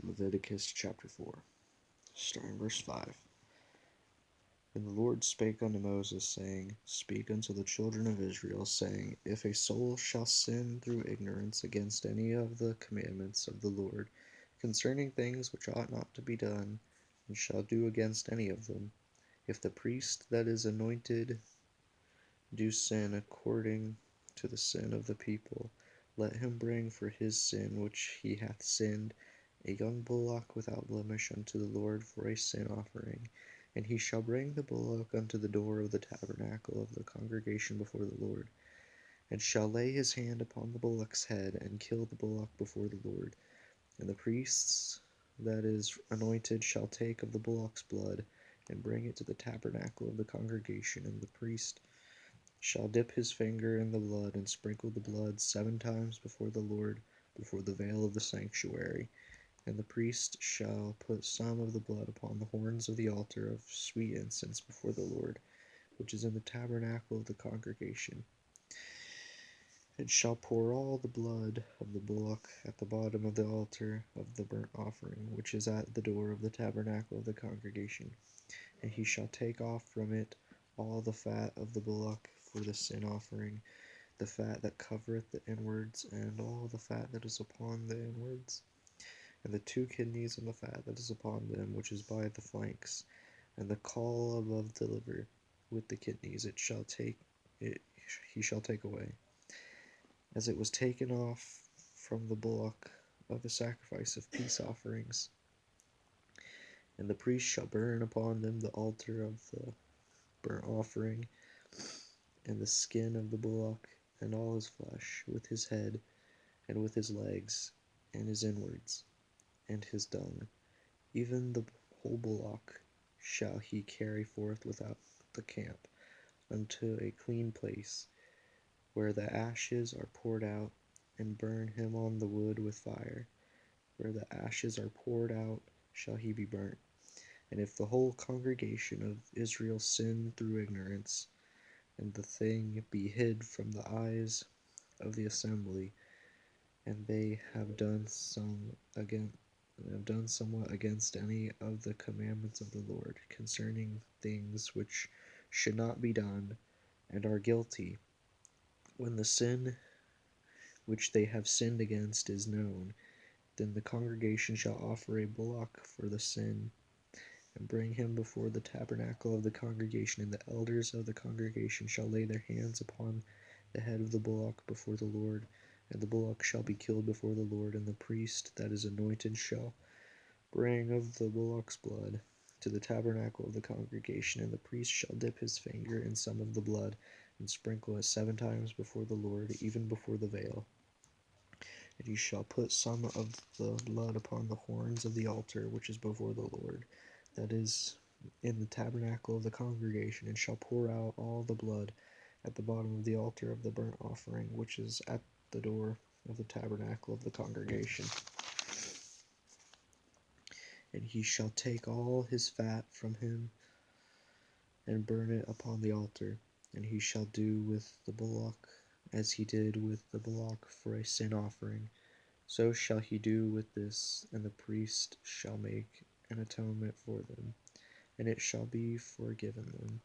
Leviticus chapter 4, starting verse 5. And the Lord spake unto Moses, saying, Speak unto the children of Israel, saying, If a soul shall sin through ignorance against any of the commandments of the Lord, concerning things which ought not to be done, and shall do against any of them, if the priest that is anointed do sin according to the sin of the people, let him bring for his sin which he hath sinned a young bullock without blemish unto the Lord for a sin offering. And he shall bring the bullock unto the door of the tabernacle of the congregation before the Lord, and shall lay his hand upon the bullock's head, and kill the bullock before the Lord. And the priest that is anointed shall take of the bullock's blood, and bring it to the tabernacle of the congregation, and the priest shall dip his finger in the blood, and sprinkle the blood 7 times before the Lord, before the veil of the sanctuary. And the priest shall put some of the blood upon the horns of the altar of sweet incense before the Lord, which is in the tabernacle of the congregation, and shall pour all the blood of the bullock at the bottom of the altar of the burnt offering, which is at the door of the tabernacle of the congregation. And he shall take off from it all the fat of the bullock for the sin offering, the fat that covereth the inwards, and all the fat that is upon the inwards, and the 2 kidneys and the fat that is upon them, which is by the flanks, and the caul above the liver, with the kidneys he shall take away, as it was taken off from the bullock of the sacrifice of peace offerings. And the priest shall burn upon them the altar of the burnt offering, and the skin of the bullock, and all his flesh, with his head, and with his legs, and his inwards, and his dung. Even the whole bullock shall he carry forth without the camp, unto a clean place, where the ashes are poured out, and burn him on the wood with fire. Where the ashes are poured out shall he be burnt. And if the whole congregation of Israel sin through ignorance, and the thing be hid from the eyes of the assembly, and they have done somewhat against any of the commandments of the Lord, concerning things which should not be done, and are guilty, when the sin which they have sinned against is known, then the congregation shall offer a bullock for the sin, and bring him before the tabernacle of the congregation, and the elders of the congregation shall lay their hands upon the head of the bullock before the Lord, and the bullock shall be killed before the Lord, and the priest that is anointed shall bring of the bullock's blood to the tabernacle of the congregation, and the priest shall dip his finger in some of the blood, and sprinkle it 7 times before the Lord, even before the veil. And he shall put some of the blood upon the horns of the altar which is before the Lord, that is in the tabernacle of the congregation, and shall pour out all the blood at the bottom of the altar of the burnt offering, which is at the door of the tabernacle of the congregation. And he shall take all his fat from him, and burn it upon the altar. And he shall do with the bullock as he did with the bullock for a sin offering. So shall he do with this, and the priest shall make an atonement for them, and it shall be forgiven them.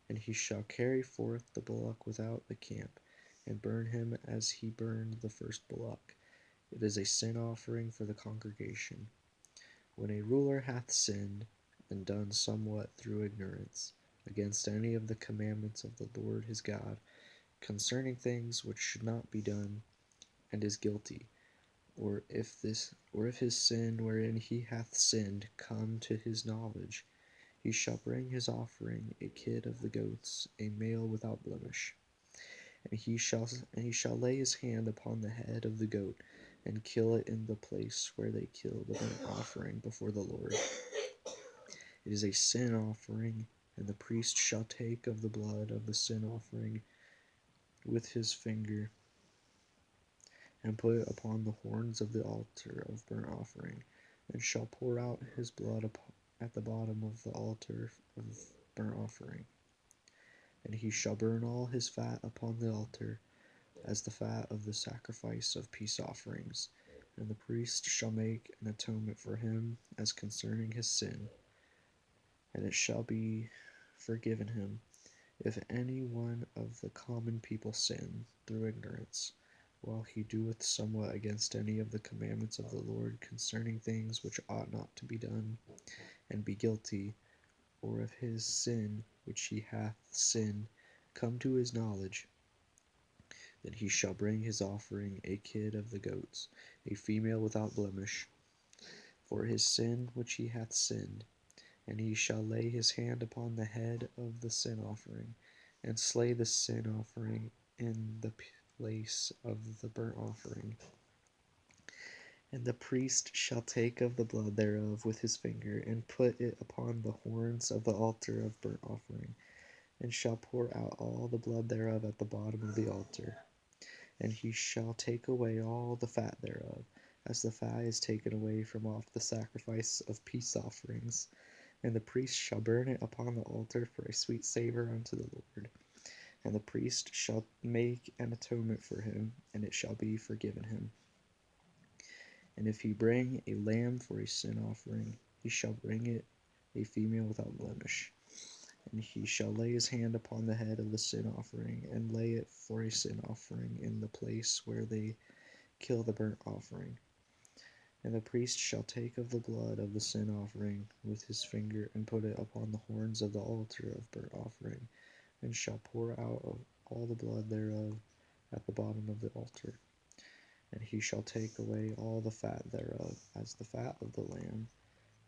And he shall carry forth the bullock without the camp, and burn him as he burned the first bullock. It is a sin offering for the congregation. When a ruler hath sinned, and done somewhat through ignorance, against any of the commandments of the Lord his God, concerning things which should not be done, and is guilty, or if his sin wherein he hath sinned come to his knowledge, he shall bring his offering, a kid of the goats, a male without blemish. And he shall lay his hand upon the head of the goat, and kill it in the place where they kill the burnt offering before the Lord. It is a sin offering, and the priest shall take of the blood of the sin offering with his finger, and put it upon the horns of the altar of burnt offering, and shall pour out his blood at the bottom of the altar of burnt offering. And he shall burn all his fat upon the altar, as the fat of the sacrifice of peace offerings, And the priest shall make an atonement for him as concerning his sin, and it shall be forgiven him. If any one of the common people sin through ignorance, while he doeth somewhat against any of the commandments of the Lord concerning things which ought not to be done, and be guilty, or if his sin which he hath sinned come to his knowledge, then he shall bring his offering a kid of the goats, a female without blemish, for his sin which he hath sinned. And he shall lay his hand upon the head of the sin offering, and slay the sin offering in the place of the burnt offering. And the priest shall take of the blood thereof with his finger, and put it upon the horns of the altar of burnt offering, and shall pour out all the blood thereof at the bottom of the altar. And he shall take away all the fat thereof, as the fat is taken away from off the sacrifice of peace offerings. And the priest shall burn it upon the altar for a sweet savour unto the Lord. And the priest shall make an atonement for him, and it shall be forgiven him. And if he bring a lamb for a sin offering, he shall bring it a female without blemish. And he shall lay his hand upon the head of the sin offering, and lay it for a sin offering in the place where they kill the burnt offering. And the priest shall take of the blood of the sin offering with his finger, and put it upon the horns of the altar of burnt offering, and shall pour out of all the blood thereof at the bottom of the altar. And he shall take away all the fat thereof, as the fat of the lamb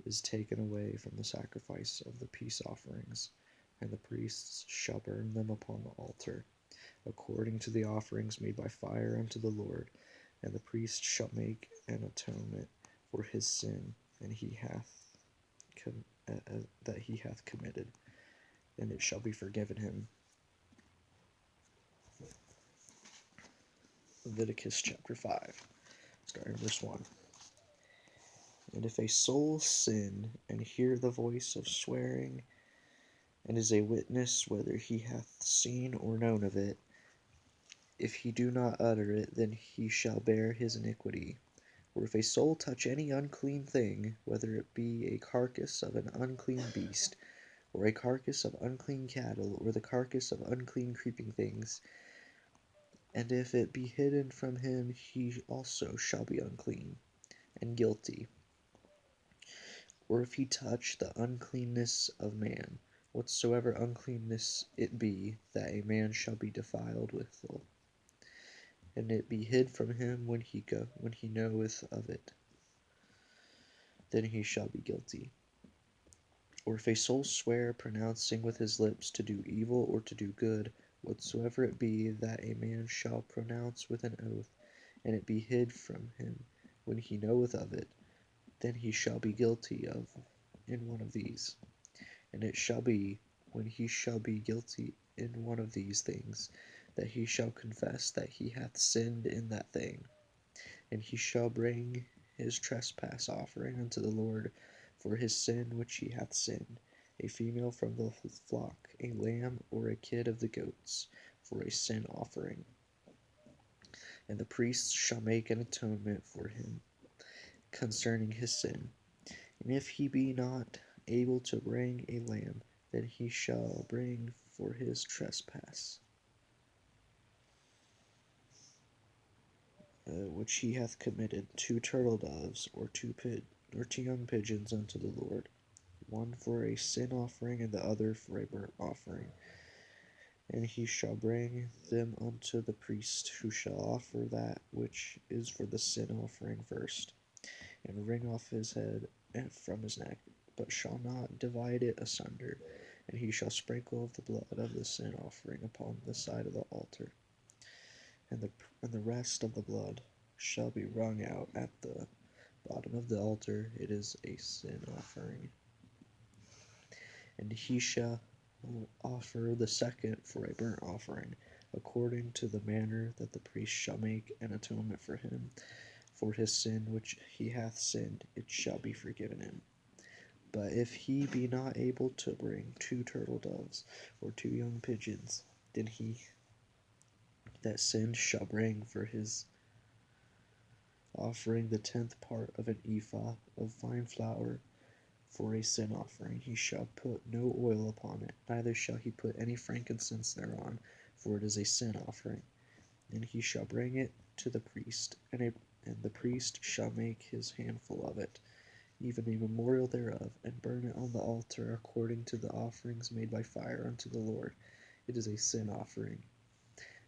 is taken away from the sacrifice of the peace offerings. And the priests shall burn them upon the altar, according to the offerings made by fire unto the Lord. And the priest shall make an atonement for his sin, and that he hath committed, and it shall be forgiven him. Leviticus chapter 5, starting verse 1. And if a soul sin, and hear the voice of swearing, and is a witness whether he hath seen or known of it, if he do not utter it, then he shall bear his iniquity. Or if a soul touch any unclean thing, whether it be a carcass of an unclean beast, or a carcass of unclean cattle, or the carcass of unclean creeping things, and if it be hidden from him, he also shall be unclean, and guilty. Or if he touch the uncleanness of man, whatsoever uncleanness it be, that a man shall be defiled withal, and it be hid from him when he knoweth of it, then he shall be guilty. Or if a soul swear, pronouncing with his lips to do evil or to do good, whatsoever it be that a man shall pronounce with an oath, and it be hid from him when he knoweth of it, then he shall be guilty of in one of these. And it shall be, when he shall be guilty in one of these things, that he shall confess that he hath sinned in that thing. And he shall bring his trespass offering unto the Lord for his sin which he hath sinned, a female from the flock, a lamb or a kid of the goats, for a sin offering. And the priest shall make an atonement for him concerning his sin. And if he be not able to bring a lamb, then he shall bring for his trespass, which he hath committed, 2 turtle doves, or 2 young pigeons unto the Lord, one for a sin offering, and the other for a burnt offering. And he shall bring them unto the priest, who shall offer that which is for the sin offering first, and wring off his head and from his neck, but shall not divide it asunder. And he shall sprinkle of the blood of the sin offering upon the side of the altar, and the rest of the blood shall be wrung out at the bottom of the altar. It is a sin offering. And he shall offer the second for a burnt offering, according to the manner that the priest shall make an atonement for him. For his sin which he hath sinned, it shall be forgiven him. But if he be not able to bring 2 turtle doves, or 2 young pigeons, then he that sinned shall bring for his offering the 10th part of an ephah of fine flour for a sin offering. He shall put no oil upon it, neither shall he put any frankincense thereon, for it is a sin offering. And he shall bring it to the priest, and the priest shall make his handful of it, even a memorial thereof, and burn it on the altar according to the offerings made by fire unto the Lord. It is a sin offering.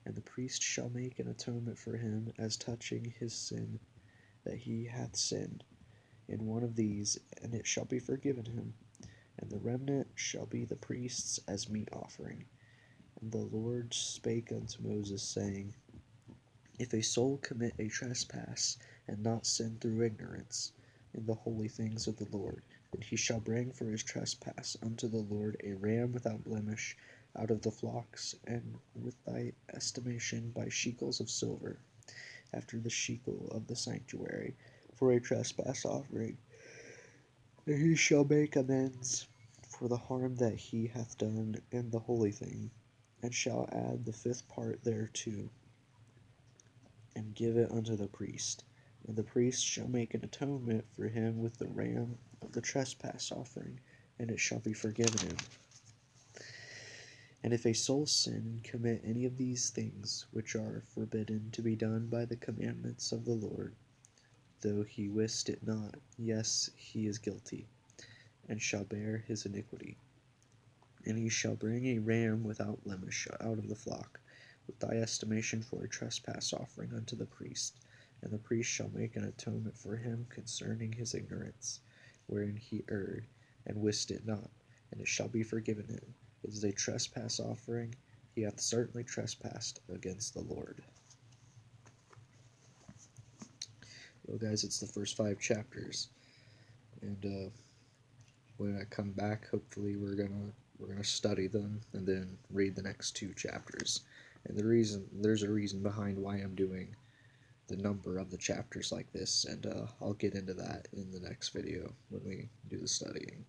And the priest shall make an atonement for him as touching his sin, that he hath sinned in one of these, and it shall be forgiven him. And the remnant shall be the priest's as meat offering. And the Lord spake unto Moses, saying, If a soul commit a trespass, and not sin through ignorance, in the holy things of the Lord, then he shall bring for his trespass unto the Lord a ram without blemish out of the flocks, and with thy estimation by shekels of silver, after the shekel of the sanctuary, for a trespass offering. And he shall make amends for the harm that he hath done in the holy thing, and shall add the 5th part thereto, and give it unto the priest. And the priest shall make an atonement for him with the ram of the trespass offering, and it shall be forgiven him. And if a soul sin and commit any of these things which are forbidden to be done by the commandments of the Lord, though he wist it not, yes, he is guilty, and shall bear his iniquity. And he shall bring a ram without blemish out of the flock, with thy estimation for a trespass offering unto the priest. And the priest shall make an atonement for him concerning his ignorance, wherein he erred, and wist it not, and it shall be forgiven him. It is a trespass offering. He hath certainly trespassed against the Lord. Well, guys, it's the first 5 chapters, and when I come back, hopefully we're gonna study them and then read the next 2 chapters. And there's a reason behind why I'm doing the number of the chapters like this, and I'll get into that in the next video when we do the studying.